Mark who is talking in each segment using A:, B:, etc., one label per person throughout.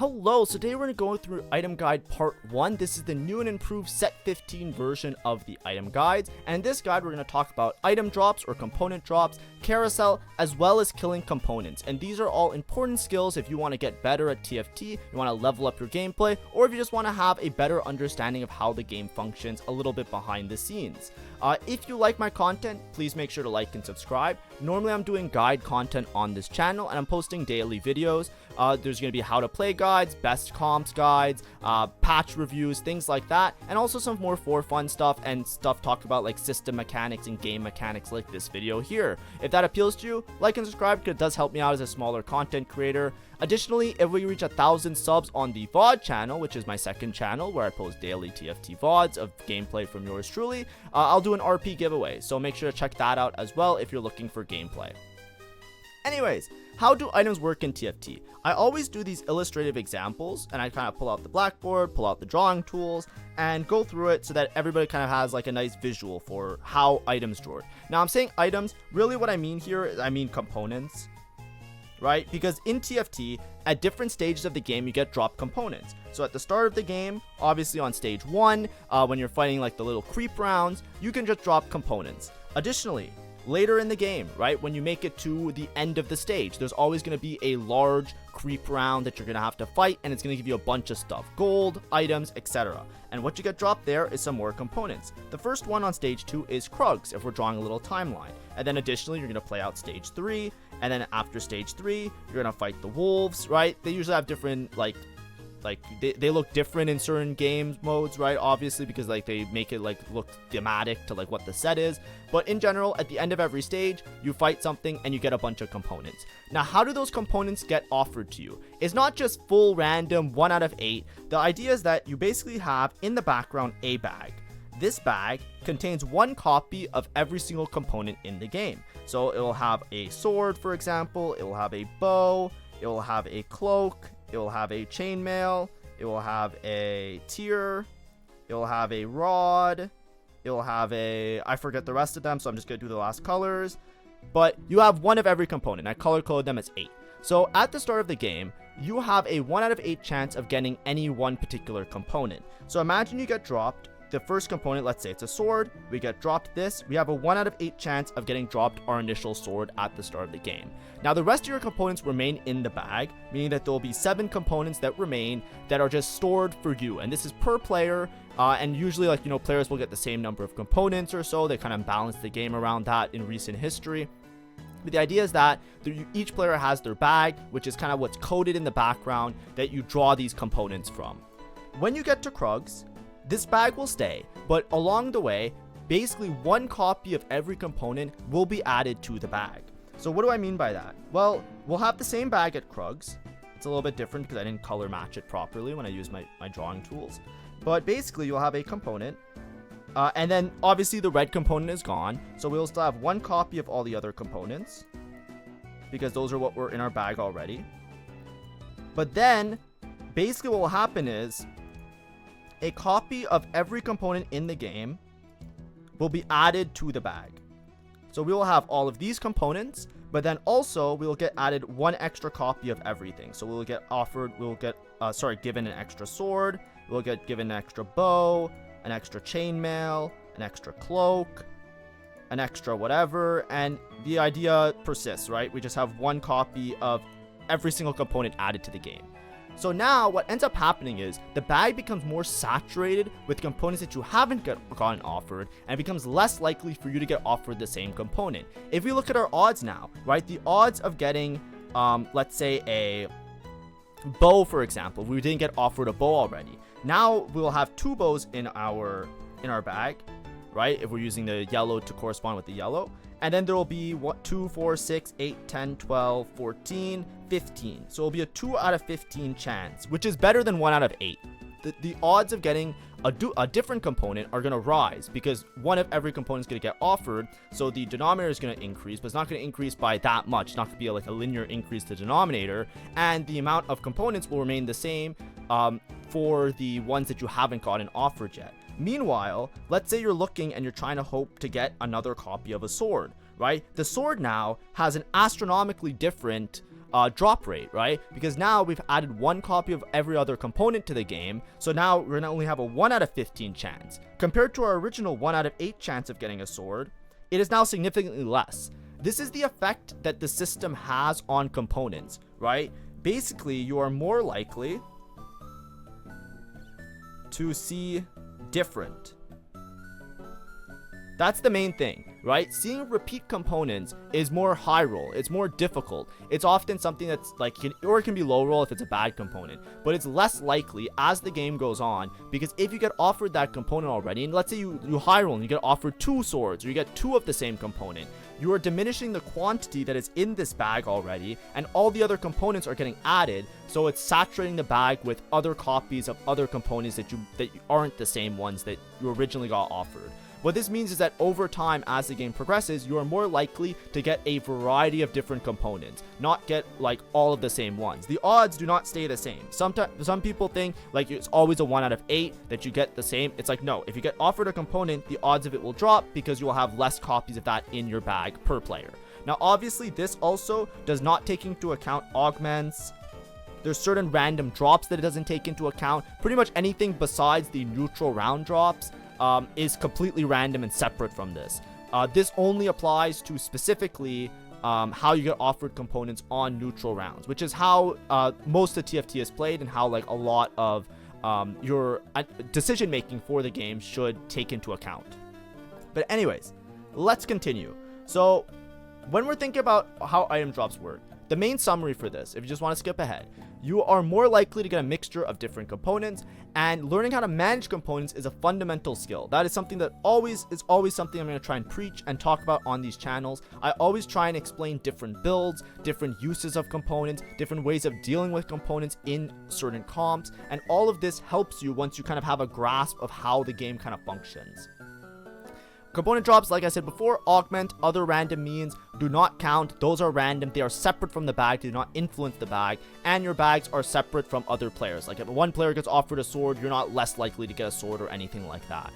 A: Hello, so today we're going to go through item guide part 1. This is the new and improved set 15 version of the item guides, and in this guide we're going to talk about item drops or component drops, carousel, as well as killing components. And these are all important skills if you want to get better at TFT, you want to level up your gameplay, or if you just want to have a better understanding of how the game functions a little bit behind the scenes. If you like my content, please make sure to like and subscribe. Normally I'm doing guide content on this channel and I'm posting daily videos. There's going to be how to play guides, best comps guides, patch reviews, things like that, and also some more for fun stuff and stuff talked about like system mechanics and game mechanics like this video here. If that appeals to you, like and subscribe because it does help me out as a smaller content creator. Additionally, if we reach 1,000 subs on the VOD channel, which is my second channel where I post daily TFT VODs of gameplay from yours truly, I'll do an RP giveaway, so make sure to check that out as well if you're looking for gameplay. Anyways, how do items work in TFT? I always do these illustrative examples and I kind of pull out the blackboard, pull out the drawing tools, and go through it so that everybody kind of has like a nice visual for how items draw. Now I'm saying items, really what I mean here is I mean components, right? Because in TFT, at different stages of the game, you get dropped components. So at the start of the game, obviously on stage 1, when you're fighting like the little creep rounds, you can just drop components. Additionally, later in the game, right, when you make it to the end of the stage, there's always going to be a large creep round that you're going to have to fight, and it's going to give you a bunch of stuff, gold, items, etc. And what you get dropped there is some more components. The first one on stage 2 is Krugs, if we're drawing a little timeline. And then additionally, you're going to play out stage 3, and then after stage 3, you're going to fight the wolves, right? They usually have different, they look different in certain games modes, right? Obviously, because like they make it like look thematic to like what the set is. But in general, at the end of every stage, you fight something and you get a bunch of components. Now, how do those components get offered to you? It's not just full random 1 out of 8. The idea is that you basically have in the background a bag. This bag contains 1 copy of every single component in the game. So it will have a sword, for example. It will have a bow. It will have a cloak. It will have a chainmail, it will have a tier, it will have a rod, it will have a, I forget the rest of them, so I'm just going to do the last colors. But you have 1 of every component. I color code them as 8. So at the start of the game, you have a 1 out of 8 chance of getting any one particular component. So imagine you get dropped the first component, let's say it's a sword, we get dropped this, we have a 1 out of 8 chance of getting dropped our initial sword at the start of the game. Now the rest of your components remain in the bag, meaning that there will be 7 components that remain that are just stored for you, and this is per player, and usually like, you know, players will get the same number of components or so. They kind of balance the game around that in recent history. But the idea is that each player has their bag, which is kind of what's coded in the background that you draw these components from. When you get to Krugs, this bag will stay, but along the way, basically 1 copy of every component will be added to the bag. So what do I mean by that? Well, we'll have the same bag at Krugs. It's a little bit different because I didn't color match it properly when I used my drawing tools. But basically, you'll have a component, and then obviously the red component is gone. So we'll still have 1 copy of all the other components because those are what were in our bag already. But then, basically what will happen is a copy of every component in the game will be added to the bag. So we will have all of these components, but then also we will get added 1 extra copy of everything. So we'll get offered, given an extra sword, we'll get given an extra bow, an extra chainmail, an extra cloak, an extra whatever, and the idea persists, right? We just have 1 copy of every single component added to the game. So now what ends up happening is the bag becomes more saturated with components that you haven't gotten offered, and it becomes less likely for you to get offered the same component. If we look at our odds now, right, the odds of getting, let's say a bow, for example, we didn't get offered a bow already. Now we'll have 2 bows in our bag, right, if we're using the yellow to correspond with the yellow. And then there will be 2, 4, 6, 8, 10, 12, 14, 15. So it'll be a 2 out of 15 chance, which is better than 1 out of 8. The odds of getting a different component are going to rise because 1 of every component is going to get offered. So the denominator is going to increase, but it's not going to increase by that much. It's not going to be like a linear increase to the denominator. And the amount of components will remain the same for the ones that you haven't gotten offered yet. Meanwhile, let's say you're looking and you're trying to hope to get another copy of a sword, right? The sword now has an astronomically different drop rate, right? Because now we've added 1 copy of every other component to the game, so now we're gonna only have a 1 out of 15 chance. Compared to our original 1 out of 8 chance of getting a sword, it is now significantly less. This is the effect that the system has on components, right? Basically, you are more likely to see different. That's the main thing, right? Seeing repeat components is more high roll. It's more difficult. It's often something that's like, or it can be low roll if it's a bad component, but it's less likely as the game goes on, because if you get offered that component already, and let's say you high roll and you get offered 2 swords, or you get 2 of the same component, you are diminishing the quantity that is in this bag already, and all the other components are getting added, so it's saturating the bag with other copies of other components that aren't the same ones that you originally got offered. What this means is that over time, as the game progresses, you are more likely to get a variety of different components, not get like all of the same ones. The odds do not stay the same. Some people think like it's always a 1 out of 8 that you get the same. It's like, no, if you get offered a component, the odds of it will drop because you will have less copies of that in your bag per player. Now, obviously, this also does not take into account augments. There's certain random drops that it doesn't take into account. Pretty much anything besides the neutral round drops is completely random and separate from this. This only applies to specifically how you get offered components on neutral rounds, which is how most of TFT is played and how like a lot of your decision making for the game should take into account. But anyways, let's continue. So when we're thinking about how item drops work, the main summary for this, if you just want to skip ahead, you are more likely to get a mixture of different components, and learning how to manage components is a fundamental skill. That is something that is always something I'm going to try and preach and talk about on these channels. I always try and explain different builds, different uses of components, different ways of dealing with components in certain comps, and all of this helps you once you kind of have a grasp of how the game kind of functions. Component drops, like I said before, augment other random means, do not count. Those are random. They are separate from the bag. They do not influence the bag. And your bags are separate from other players. Like if one player gets offered a sword, you're not less likely to get a sword or anything like that.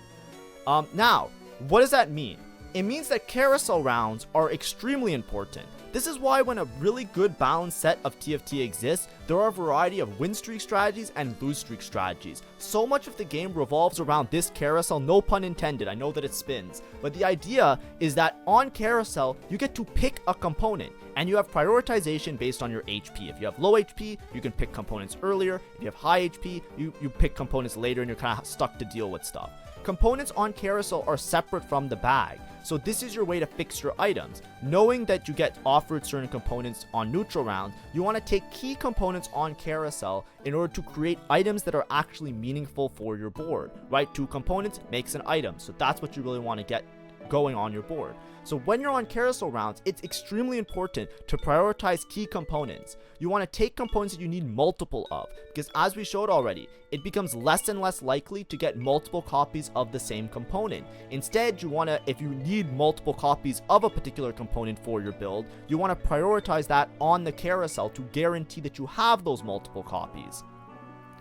A: Now, what does that mean? It means that carousel rounds are extremely important. This is why when a really good balanced set of TFT exists, there are a variety of win streak strategies and lose streak strategies. So much of the game revolves around this carousel, no pun intended, I know that it spins. But the idea is that on carousel, you get to pick a component, and you have prioritization based on your HP. If you have low HP, you can pick components earlier. If you have high HP, you pick components later, and you're kind of stuck to deal with stuff. Components on carousel are separate from the bag, so this is your way to fix your items. Knowing that you get offered certain components on neutral rounds, you want to take key components on carousel in order to create items that are actually meaningful for your board, right? 2 components makes an item, so that's what you really want to get going on your board. So when you're on carousel rounds, it's extremely important to prioritize key components. You want to take components that you need multiple of, because as we showed already, it becomes less and less likely to get multiple copies of the same component. Instead, you want to, if you need multiple copies of a particular component for your build, you want to prioritize that on the carousel to guarantee that you have those multiple copies.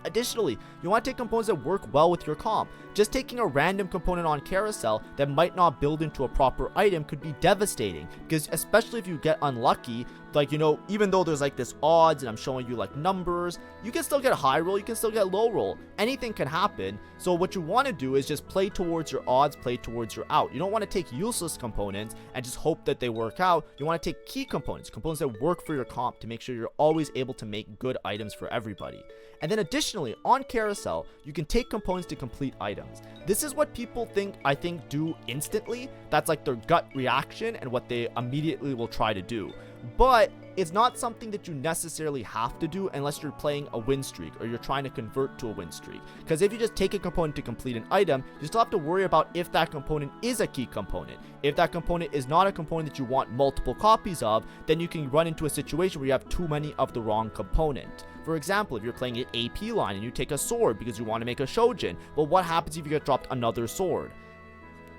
A: Additionally, you want to take components that work well with your comp. Just taking a random component on carousel that might not build into a proper item could be devastating, because especially if you get unlucky, like, you know, even though there's like this odds and I'm showing you like numbers, you can still get a high roll, you can still get low roll. Anything can happen. So what you want to do is just play towards your odds, play towards your out. You don't want to take useless components and just hope that they work out. You want to take key components, components that work for your comp, to make sure you're always able to make good items for everybody. And then additionally, on carousel, you can take components to complete items. This is what people I think do instantly. That's like their gut reaction and what they immediately will try to do. But it's not something that you necessarily have to do unless you're playing a win streak or you're trying to convert to a win streak. Because if you just take a component to complete an item, you still have to worry about if that component is a key component. If that component is not a component that you want multiple copies of, then you can run into a situation where you have too many of the wrong component. For example, if you're playing an AP line and you take a sword because you want to make a Shojin, well, what happens if you get dropped another sword?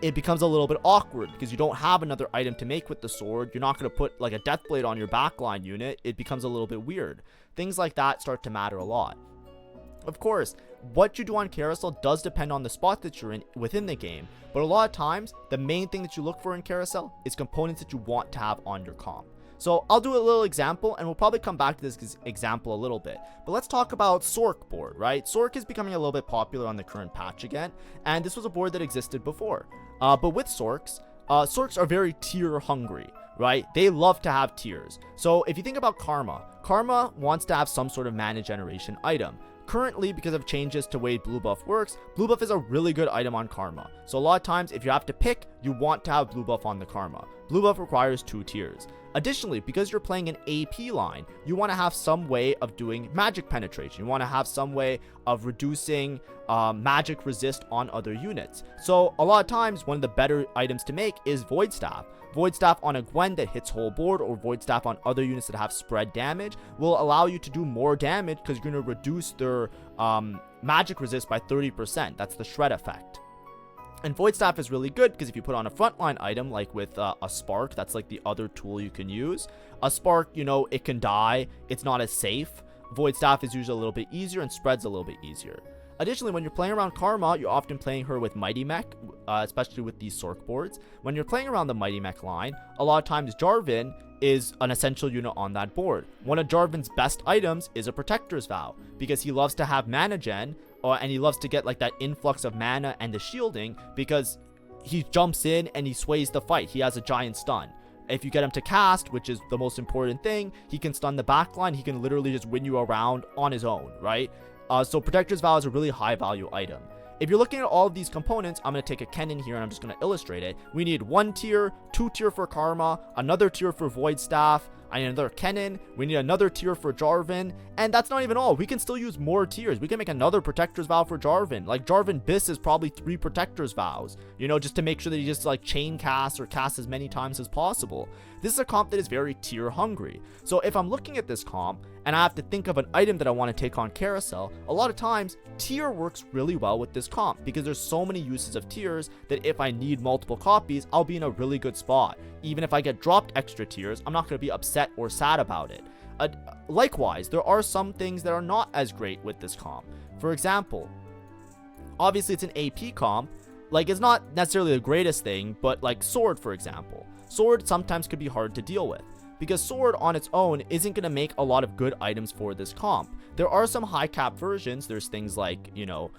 A: It becomes a little bit awkward because you don't have another item to make with the sword. You're not going to put like a Deathblade on your backline unit. It becomes a little bit weird. Things like that start to matter a lot. Of course, what you do on carousel does depend on the spot that you're in within the game, but a lot of times, the main thing that you look for in carousel is components that you want to have on your comp. So I'll do a little example, and we'll probably come back to this example a little bit. But let's talk about Sorc board, right? Sorc is becoming a little bit popular on the current patch again, and this was a board that existed before. But with Sorcs, Sorcs are very tier hungry, right? They love to have tiers. So if you think about Karma wants to have some sort of mana generation item. Currently, because of changes to the way blue buff works, blue buff is a really good item on Karma. So a lot of times, if you have to pick, you want to have blue buff on the Karma. Blue buff requires 2 tiers. Additionally, because you're playing an AP line, you want to have some way of doing magic penetration. You want to have some way of reducing magic resist on other units. So a lot of times, one of the better items to make is Void Staff. Void Staff on a Gwen that hits whole board, or Void Staff on other units that have spread damage, will allow you to do more damage because you're going to reduce their magic resist by 30%. That's the shred effect. And Void Staff is really good because if you put on a frontline item like with a Spark, that's like the other tool you can use. A Spark, you know, it can die. It's not as safe. Void Staff is usually a little bit easier and spreads a little bit easier. Additionally, when you're playing around Karma, you're often playing her with Mighty Mech, especially with these Sorc boards. When you're playing around the Mighty Mech line, a lot of times Jarvan is an essential unit on that board. One of Jarvan's best items is a Protector's Vow, because he loves to have mana gen, and he loves to get like that influx of mana and the shielding, because he jumps in and he sways the fight. He has a giant stun. If you get him to cast, which is the most important thing, he can stun the backline. He can literally just win you around on his own, right? So Protector's Vow is a really high value item. If you're looking at all of these components, I'm going to take a Kennen here and I'm just going to illustrate it. We need 1 tier, 2 tier for Karma, another tier for Void Staff, I need another Kennen, we need another tier for Jarvan, and that's not even all. We can still use more tiers. We can make another Protector's Vow for Jarvan. Like Jarvan Biss is probably 3 Protector's Vows, you know, just to make sure that he just like chain casts or casts as many times as possible. This is a comp that is very tier hungry. So if I'm looking at this comp and I have to think of an item that I want to take on Carousel, a lot of times tier works really well with this comp because there's so many uses of tiers that if I need multiple copies, I'll be in a really good spot. Even if I get dropped extra tiers, I'm not going to be upset or sad about it. Likewise, there are some things that are not as great with this comp. For example, obviously it's an AP comp. Like, it's not necessarily the greatest thing, but like Sword, for example. Sword sometimes could be hard to deal with, because Sword on its own isn't going to make a lot of good items for this comp. There are some high cap versions. There's things like, you know,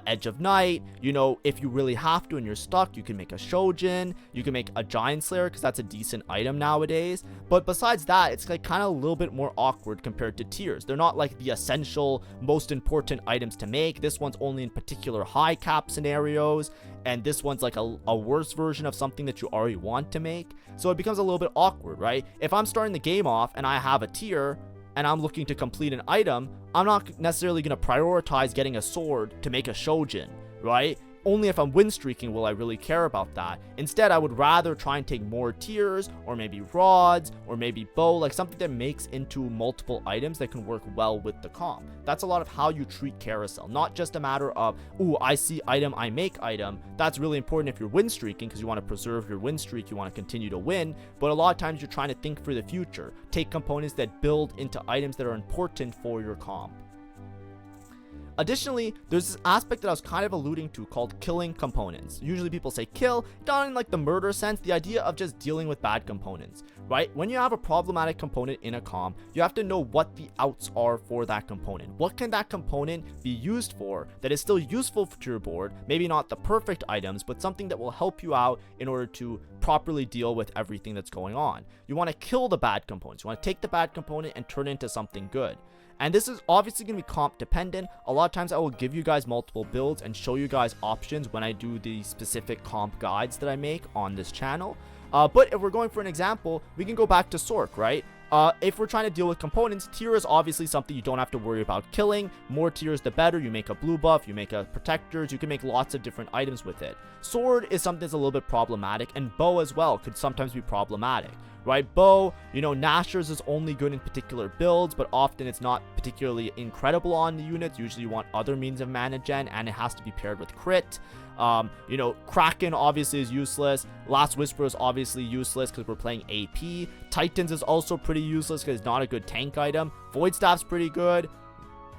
A: Edge of Night. You know, if you really have to and you're stuck, you can make a Shojin. You can make a Giant Slayer because that's a decent item nowadays. But besides that, it's like kind of a little bit more awkward compared to tiers. They're not like the essential, most important items to make. This one's only in particular high cap scenarios, and this one's like a worse version of something that you already want to make. So it becomes a little bit awkward, right? If I'm starting the game off and I have a tier and I'm looking to complete an item, I'm not necessarily going to prioritize getting a sword to make a Shojin, right? Only if I'm win streaking will I really care about that. Instead, I would rather try and take more tiers, or maybe rods, or maybe bow, like something that makes into multiple items that can work well with the comp. That's a lot of how you treat Carousel, not just a matter of, ooh, I see item, I make item. That's really important if you're win streaking, because you want to preserve your win streak, you want to continue to win, but a lot of times you're trying to think for the future. Take components that build into items that are important for your comp. Additionally, there's this aspect that I was kind of alluding to called killing components. Usually people say kill, not in like the murder sense, the idea of just dealing with bad components, right? When you have a problematic component in a comp, you have to know what the outs are for that component. What can that component be used for that is still useful to your board? Maybe not the perfect items, but something that will help you out in order to properly deal with everything that's going on. You want to kill the bad components. You want to take the bad component and turn it into something good. And this is obviously going to be comp dependent. A lot of times I will give you guys multiple builds and show you guys options when I do the specific comp guides that I make on this channel. But if we're going for an example, we can go back to Sorc, right? If we're trying to deal with components, tier is obviously something you don't have to worry about killing. More tiers the better. You make a blue buff, you make a protectors, you can make lots of different items with it. Sword is something that's a little bit problematic, and bow as well could sometimes be problematic, right? Bow, you know, Nashor's is only good in particular builds, but often it's not particularly incredible on the units. Usually you want other means of mana gen, and it has to be paired with crit. You know, Kraken obviously is useless. Last Whisper is obviously useless because we're playing AP. Titans is also pretty useless because it's not a good tank item. Void Staff's pretty good.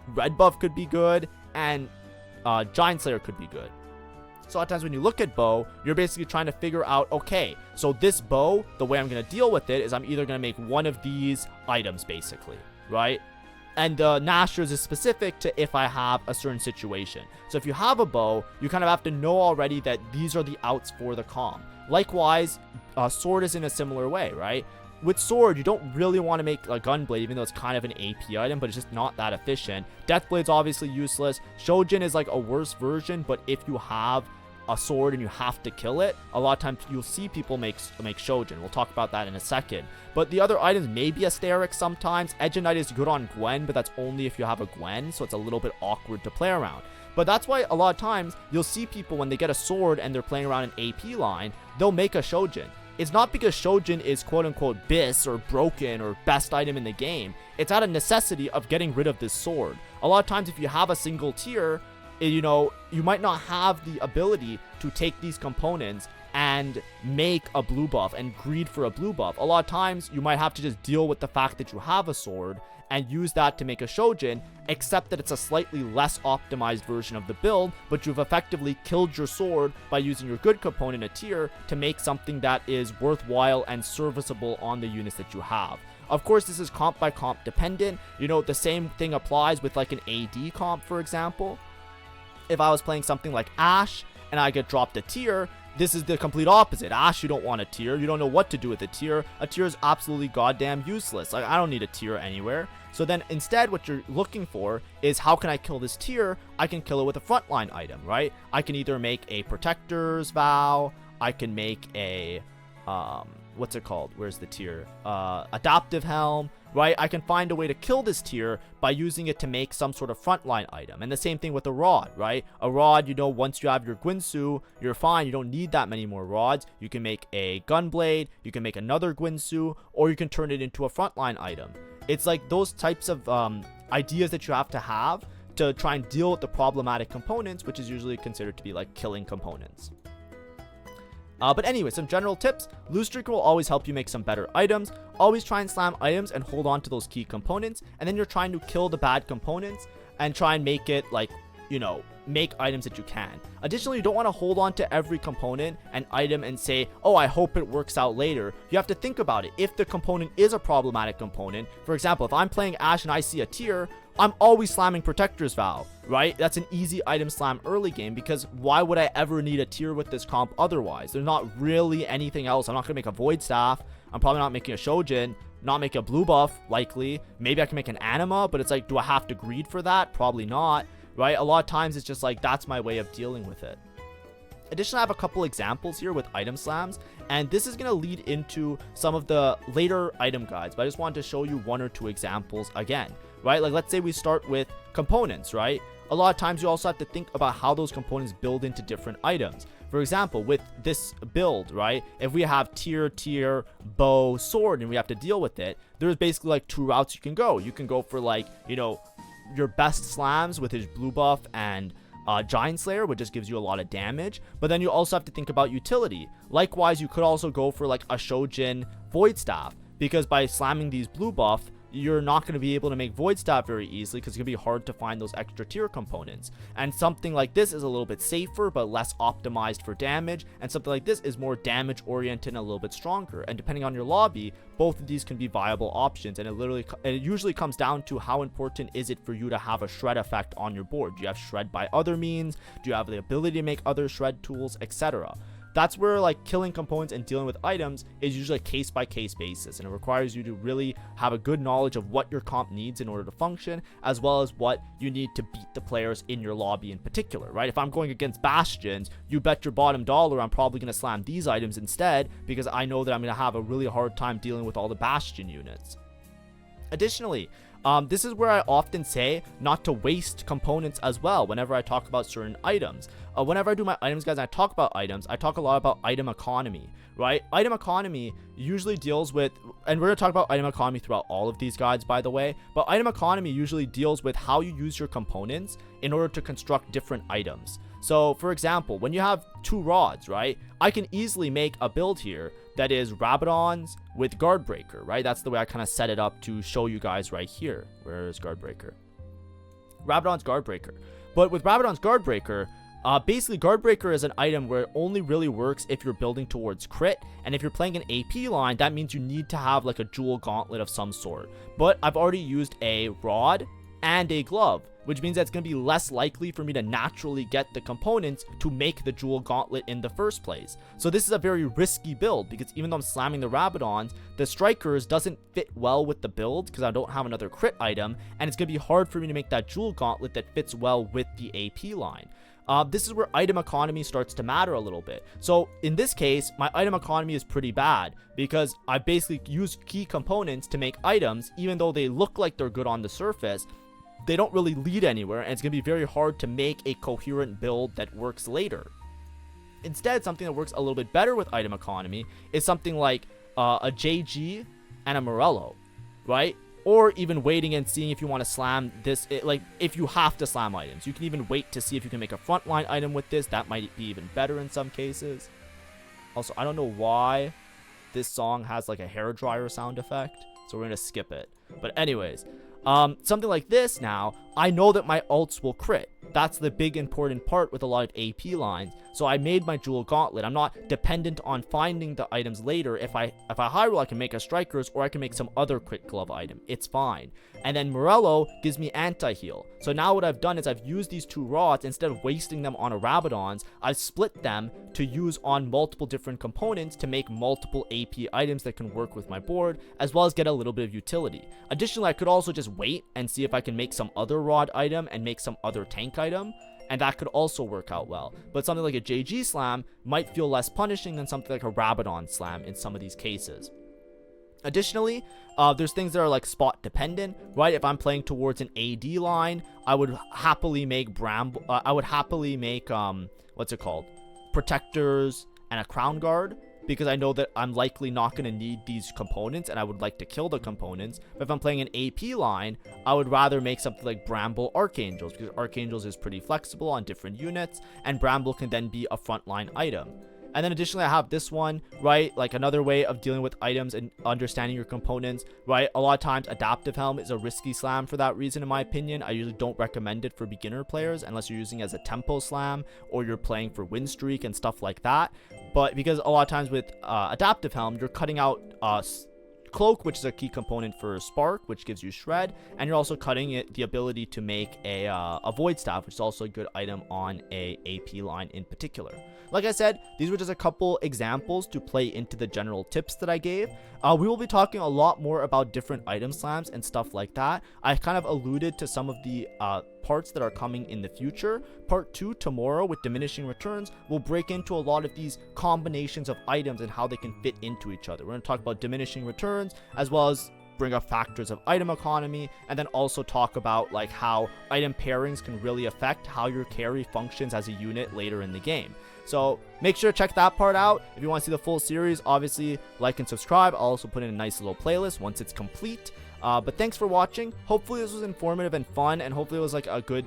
A: Red buff could be good, and Giant Slayer could be good. So a lot of times when you look at bow, you're basically trying to figure out, okay, so this bow, the way I'm going to deal with it is I'm either going to make one of these items basically, right? And the Nashers is specific to if I have a certain situation. So if you have a bow, you kind of have to know already that these are the outs for the comp. Likewise, sword is in a similar way, right? With sword, you don't really want to make a gunblade, even though it's kind of an AP item, but it's just not that efficient. Deathblade's obviously useless. Shojin is like a worse version, but if you have a sword and you have to kill it, a lot of times you'll see people make Shojin. We'll talk about that in a second. But the other items may be Asteric sometimes. Edge of Night is good on Gwen, but that's only if you have a Gwen, so it's a little bit awkward to play around. But that's why a lot of times you'll see people when they get a sword and they're playing around an AP line, they'll make a Shojin. It's not because Shojin is quote-unquote BIS or broken or best item in the game. It's out of necessity of getting rid of this sword. A lot of times if you have a single tier, you know, you might not have the ability to take these components and make a blue buff and greed for a blue buff. A lot of times you might have to just deal with the fact that you have a sword and use that to make a Shojin, except that it's a slightly less optimized version of the build, but you've effectively killed your sword by using your good component, a tier, to make something that is worthwhile and serviceable on the units that you have. Of course, this is comp by comp dependent. You know, the same thing applies with like an AD comp, for example. If I was playing something like Ashe and I get dropped a tier, this is the complete opposite. Ashe, you don't want a tier. You don't know what to do with a tier. A tier is absolutely goddamn useless. Like, I don't need a tier anywhere. So then instead what you're looking for is, how can I kill this tier? I can kill it with a frontline item, right? I can either make a Protector's Vow. I can make a, what's it called? Where's the tier? Adaptive Helm, right? I can find a way to kill this tier by using it to make some sort of frontline item. And the same thing with a rod, right? A rod, you know, once you have your Gwinsu, you're fine. You don't need that many more rods. You can make a Gunblade, you can make another Gwinsu, or you can turn it into a frontline item. It's like those types of ideas that you have to try and deal with the problematic components, which is usually considered to be like killing components. But anyway, some general tips. Loose Streak will always help you make some better items. Always try and slam items and hold on to those key components. And then you're trying to kill the bad components and try and make it like, you know, make items that you can. Additionally, you don't want to hold on to every component and item and say, oh, I hope it works out later. You have to think about it. If the component is a problematic component, for example, if I'm playing Ashe and I see a tier, I'm always slamming Protector's Vow, right? That's an easy item slam early game, because why would I ever need a tier with this comp otherwise? There's not really anything else. I'm not going to make a Void Staff. I'm probably not making a Shojin, not make a blue buff, likely. Maybe I can make an Anima, but it's like, do I have to greed for that? Probably not, right? A lot of times it's just like, that's my way of dealing with it. Additionally, I have a couple examples here with item slams, and this is going to lead into some of the later item guides, but I just wanted to show you one or two examples again, right? Like, let's say we start with components, right? A lot of times you also have to think about how those components build into different items. For example, with this build, right? If we have tier, bow, sword, and we have to deal with it, there's basically like two routes you can go. You can go for like, you know, your best slams with his blue buff and Giant Slayer, which just gives you a lot of damage, but then you also have to think about utility. Likewise, you could also go for like a Shojin Void Staff, because by slamming these blue buff, you're not going to be able to make Void Staff very easily, because it's going to be hard to find those extra tier components. And something like this is a little bit safer but less optimized for damage, and something like this is more damage oriented and a little bit stronger. And depending on your lobby, both of these can be viable options, and it usually comes down to how important is it for you to have a shred effect on your board. Do you have shred by other means? Do you have the ability to make other shred tools, etc.? That's where like killing components and dealing with items is usually a case by case basis, and it requires you to really have a good knowledge of what your comp needs in order to function, as well as what you need to beat the players in your lobby in particular, right? If I'm going against Bastions, you bet your bottom dollar I'm probably going to slam these items instead, because I know that I'm going to have a really hard time dealing with all the Bastion units. Additionally, this is where I often say not to waste components as well whenever I talk about certain items. Whenever I do my items guys and I talk about items, I talk a lot about item economy, right? Item economy usually deals with, and we're going to talk about item economy throughout all of these guides, by the way, but item economy usually deals with how you use your components in order to construct different items. So, for example, when you have two rods, right, I can easily make a build here that is Rabadons with Guardbreaker, right? That's the way I kind of set it up to show you guys right here. Where is Guardbreaker? Rabadon's Guardbreaker. But with Rabadon's Guardbreaker, Basically, Guard Breaker is an item where it only really works if you're building towards crit, and if you're playing an AP line, that means you need to have like a jewel gauntlet of some sort. But I've already used a rod and a glove, which means that it's going to be less likely for me to naturally get the components to make the jewel gauntlet in the first place. So this is a very risky build, because even though I'm slamming the Rabadons, the Strikers doesn't fit well with the build because I don't have another crit item, and it's going to be hard for me to make that jewel gauntlet that fits well with the AP line. This is where item economy starts to matter a little bit. So in this case, my item economy is pretty bad because I basically use key components to make items. Even though they look like they're good on the surface, they don't really lead anywhere, and it's going to be very hard to make a coherent build that works later. Instead, something that works a little bit better with item economy is something like a JG and a Morello, right? Or even waiting and seeing if you want to slam this, like if you have to slam items. You can even wait to see if you can make a frontline item with this. That might be even better in some cases. Also, I don't know why this song has like a hairdryer sound effect, so we're going to skip it. But anyways, something like this now, I know that my ults will crit. That's the big important part with a lot of AP lines. So I made my jewel gauntlet. I'm not dependent on finding the items later. If I high roll, I can make a Strikers, or I can make some other crit glove item. It's fine. And then Morello gives me anti-heal. So now what I've done is I've used these two rods. Instead of wasting them on a Rabadons, I've split them to use on multiple different components to make multiple AP items that can work with my board, as well as get a little bit of utility. Additionally, I could also just wait and see if I can make some other rod item and make some other tank item, and that could also work out well. But something like a JG slam might feel less punishing than something like a Rabadon slam in some of these cases. Additionally, there's things that are like spot dependent, right? If I'm playing towards an AD line, I would happily make protectors and a crown guard, because I know that I'm likely not going to need these components and I would like to kill the components. But if I'm playing an AP line, I would rather make something like Bramble Archangels, because Archangels is pretty flexible on different units, and Bramble can then be a frontline item. And then additionally, I have this one, right? Like another way of dealing with items and understanding your components, right? A lot of times, Adaptive Helm is a risky slam for that reason, in my opinion. I usually don't recommend it for beginner players unless you're using it as a tempo slam or you're playing for win streak and stuff like that. But because a lot of times with Adaptive Helm, you're cutting out Cloak, which is a key component for Spark, which gives you Shred, and you're also cutting it the ability to make a Void Staff, which is also a good item on a AP line in particular. Like I said, these were just a couple examples to play into the general tips that I gave. We will be talking a lot more about different item slams and stuff like that. I kind of alluded to some of the parts that are coming in the future. Part 2 tomorrow with diminishing returns will break into a lot of these combinations of items and how they can fit into each other. We're going to talk about diminishing returns, as well as bring up factors of item economy, and then also talk about like how item pairings can really affect how your carry functions as a unit later in the game. So make sure to check that part out. If you want to see the full series, obviously like and subscribe. I'll also put in a nice little playlist once it's complete. But thanks for watching. Hopefully this was informative and fun, and hopefully it was like a good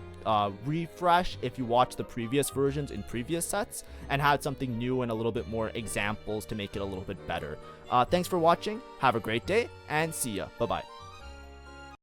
A: refresh if you watched the previous versions in previous sets and had something new and a little bit more examples to make it a little bit better. Thanks for watching. Have a great day, and see ya. Bye-bye.